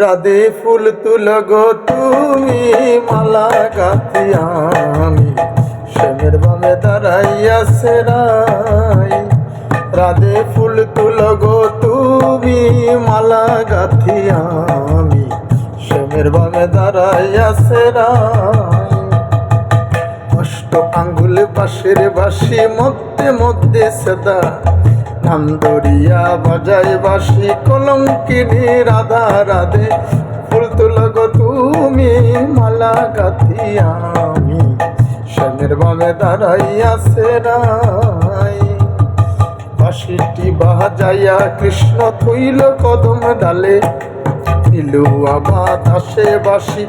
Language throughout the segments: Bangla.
রাধে ফুল তুলো গো তুমি মালা গাঁথি আমি শ্যামের বামে দাঁড়াইয়া সেরাই। রাধে ফুল তুলো গো তুমি মালা গাঁথি আমি শ্যামের বামে দাঁড়াইয়া সেরাই। অষ্ট আঙ্গুল বাঁশের বাঁশি মধ্যে মধ্যে সেদা নাম ধরিয়া বাজাই বাঁশি কলঙ্কিনী রাধা রাধে ফুল তুলো গো তুমি মালা গাঁথি আমি শ্যামের বামে দাঁড়াইয়া সেরাই। বাঁশিটি বাজাইয়া কৃষ্ণ থইল কদম ডালে নিলুয়া বাতাসে বাঁশি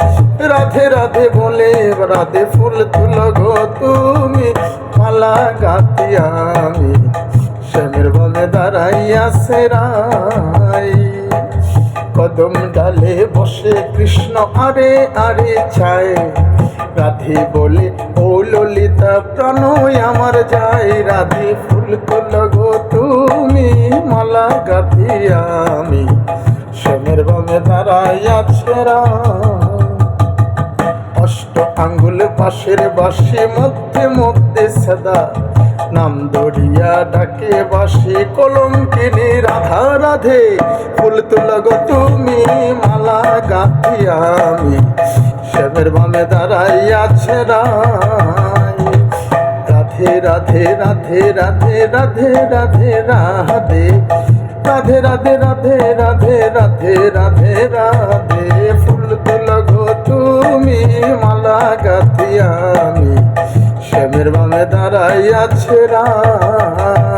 রাধে রাধে বলে রাধে ফুল তুলো গো তুমি মালা গাঁথি আমি শ্যামের বামে দাঁড়াইয়া সেরাই। কদম ডালে বসে কৃষ্ণ আরে আরে ছায় রাধে বলে ও ললিতা প্রাণই আমার যায়। রাধে ফুল তুলো গো তুমি মালা গাঁথি আমি শ্যামের বামে দাঁড়াইয়া সেরাই। অষ্ট আঙ্গুল বাঁশের বাঁশি মধ্যে মধ্যে সেদা নাম ধরিয়া ডাকে বাঁশি কলঙ্কিনী রাধা রাধে ফুল তুলো গো তুমি মালা গাঁথি আমি শ্যামের বামে দাঁড়াইয়া সেরাই। রাধে রাধে রাধে রাধে রাধে রাধে রাধে রাধে রাধে রাধে রাধে রাধে রাধে রাধে ফুল তুলো গো তুমি মালা গাঁথি আমি শ্যামের বামে দাঁড়াইয়া সেরাই।